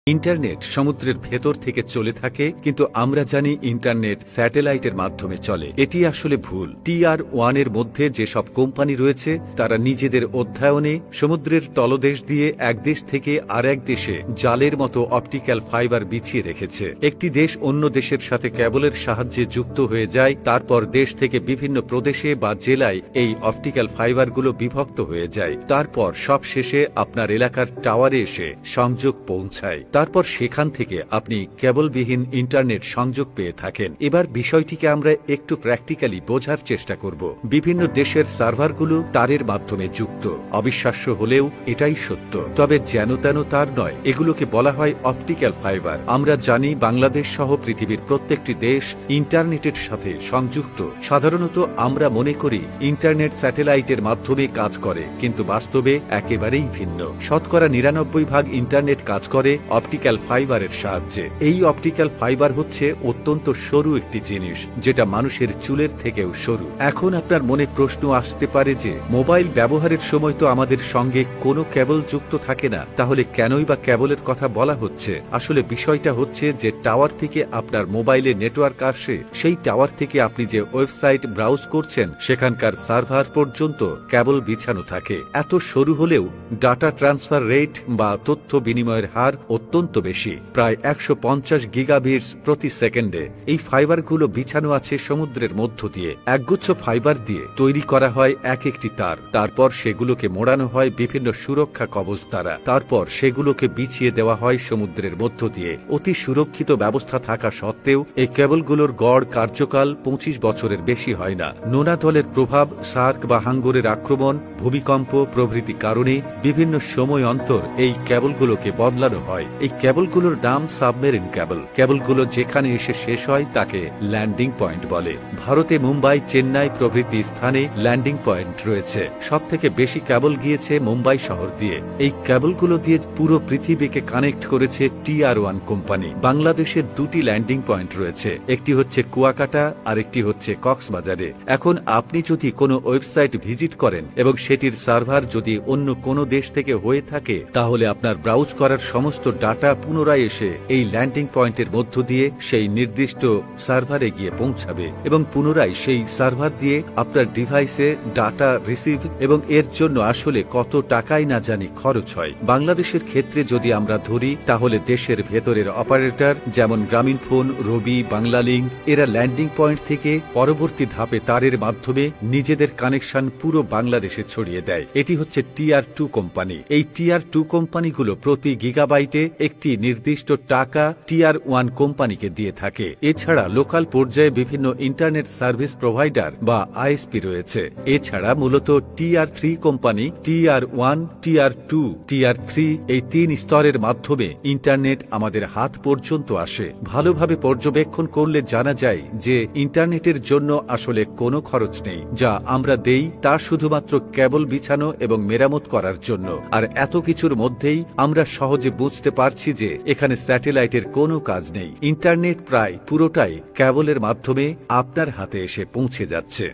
Internet সমুদ্রের ভেতর থেকে চলে থাকে, কিন্তু আমরা জানি ইন্টারনেট স্যাটেলাইটের মাধ্যমে চলে। এটি আসলে ভুল। TR-1 এর মধ্যে যেসব কোম্পানি রয়েছে তারা নিজেদের অধ্যয়নে সমুদ্রের তলদেশ দিয়ে এক দেশ থেকে আর এক দেশে জালের মতো অপটিক্যাল ফাইবার বিছিয়ে রেখেছে। একটি দেশ অন্য দেশের সাথে কেবলের সাহায্যে যুক্ত হয়ে যায়, তারপর দেশ থেকে বিভিন্ন প্রদেশে বা জেলায় এই অপটিক্যাল ফাইবারগুলো বিভক্ত হয়ে যায়, তারপর সব শেষে আপনার এলাকার টাওয়ারে এসে সংযোগ পৌঁছায়। তারপর সেখান থেকে আপনি কেবলবিহীন ইন্টারনেট সংযোগ পেয়ে থাকেন। এবার বিষয়টিকে আমরা একটু প্র্যাকটিক্যালি বোঝার চেষ্টা করব। বিভিন্ন দেশের সার্ভারগুলো তারের মাধ্যমে যুক্ত। অবিশ্বাস্য হলেও এটাই সত্য, তবে যেন তেন তার নয়, এগুলোকে বলা হয় অপটিক্যাল ফাইবার। আমরা জানি বাংলাদেশ সহ পৃথিবীর প্রত্যেকটি দেশ ইন্টারনেটের সাথে সংযুক্ত। সাধারণত আমরা মনে করি ইন্টারনেট স্যাটেলাইটের মাধ্যমে কাজ করে, কিন্তু বাস্তবে একেবারেই ভিন্ন। শতকরা ৯৯% ইন্টারনেট কাজ করে অপটিক্যাল ফাইবারের সাহায্যে। এই অপটিক্যাল ফাইবার হচ্ছে অত্যন্ত সরু একটি জিনিস, যেটা মানুষের চুলের থেকেও সরু। এখন আপনার মনে প্রশ্ন আসতে পারে যে মোবাইল ব্যবহারের সময় তো আমাদের সঙ্গে কোনো কেবল যুক্ত থাকে না, তাহলে কেনই বা কেবলের কথা বলা হচ্ছে? আসলে বিষয়টা হচ্ছে যে টাওয়ার থেকে আপনার মোবাইলে নেটওয়ার্ক আসে, সেই টাওয়ার থেকে আপনি যে ওয়েবসাইট ব্রাউজ করছেন সেখানকার সার্ভার পর্যন্ত কেবল বিছানো থাকে। এত সরু হলেও ডাটা ট্রান্সফার রেট বা তথ্য বিনিময়ের হার অত্যন্ত বেশি, প্রায় ১৫০ গিগাবিটস প্রতি সেকেন্ডে। এই ফাইবারগুলো বিছানো আছে সমুদ্রের মধ্য দিয়ে। একগুচ্ছ ফাইবার দিয়ে তৈরি করা হয় এক একটি তার, তারপর সেগুলোকে মোড়ানো হয় বিভিন্ন সুরক্ষা কবচ দ্বারা, তারপর সেগুলোকে বিছিয়ে দেওয়া হয় সমুদ্রের মধ্য দিয়ে। অতি সুরক্ষিত ব্যবস্থা থাকা সত্ত্বেও এই কেবলগুলোর গড় কার্যকাল ২৫ বছরের বেশি হয় না। নোনা দলের প্রভাব, শার্ক বা হাঙ্গরের আক্রমণ, ভূমিকম্প প্রভৃতি কারণে বিভিন্ন সময় অন্তর এই কেবলগুলোকে বদলানো হয়। এই কেবলগুলোর নাম সাবমেরিন কেবল। কেবলগুলো যেখানে এসে শেষ হয় তাকে ল্যান্ডিং পয়েন্ট বলে। ভারতে মুম্বাই, চেন্নাই প্রভৃতি স্থানে ল্যান্ডিং পয়েন্ট রয়েছে। সব থেকে বেশি কেবল গিয়েছে মুম্বাই শহর দিয়ে। এই কেবলগুলো দিয়ে পুরো পৃথিবীকে কানেক্ট করেছে TR-1 কোম্পানি। বাংলাদেশের দুটি ল্যান্ডিং পয়েন্ট রয়েছে, একটি হচ্ছে কুয়াকাটা আর একটি হচ্ছে কক্সবাজারে। এখন আপনি যদি কোনো ওয়েবসাইট ভিজিট করেন এবং সেটির সার্ভার যদি অন্য কোনো দেশ থেকে হয়ে থাকে, তাহলে আপনার ব্রাউজ করার সমস্ত ডাটা পুনরায় এসে এই ল্যান্ডিং পয়েন্টের মধ্য দিয়ে সেই নির্দিষ্ট সার্ভারে গিয়ে পৌঁছাবে এবং পুনরায় সেই সার্ভার দিয়ে আপনার ডিভাইসে ডাটা রিসিভ, এবং এর জন্য আসলে কত টাকাই না জানি খরচ হয়। বাংলাদেশের ক্ষেত্রে যদি আমরা ধরি, তাহলে দেশের ভেতরের অপারেটর যেমন গ্রামীণফোন, রবি, বাংলালিংক, এরা ল্যান্ডিং পয়েন্ট থেকে পরবর্তী ধাপে তারের মাধ্যমে নিজেদের কানেকশন পুরো বাংলাদেশে ছড়িয়ে দেয়। এটি হচ্ছে TR-2 কোম্পানি। এই TR-2 কোম্পানিগুলো প্রতি গিগাবাইটে একটি নির্দিষ্ট টাকা TR-1 কোম্পানিকে দিয়ে থাকে। এছাড়া লোকাল পর্যায়ে বিভিন্ন ইন্টারনেট সার্ভিস প্রোভাইডার বা ISP রয়েছে। এছাড়া মূলত TR-3 company TR-1, TR-2, TR-3 এই ৩ স্তরের মাধ্যমে ইন্টারনেট আমাদের হাত পর্যন্ত আসে। ভালোভাবে পর্যবেক্ষণ করলে জানা যায় যে ইন্টারনেটের জন্য আসলে কোনো খরচ নেই। যা আমরা দেই তা শুধুমাত্র কেবল বিছানো এবং মেরামত করার জন্য। আর এত কিছুর মধ্যেই আমরা সহজে বুঝতে পারছি যে এখানে স্যাটেলাইটের কোনো কাজ নেই। ইন্টারনেট প্রায় পুরোটাই কেবলের মাধ্যমে আপনার হাতে এসে পৌঁছে যাচ্ছে।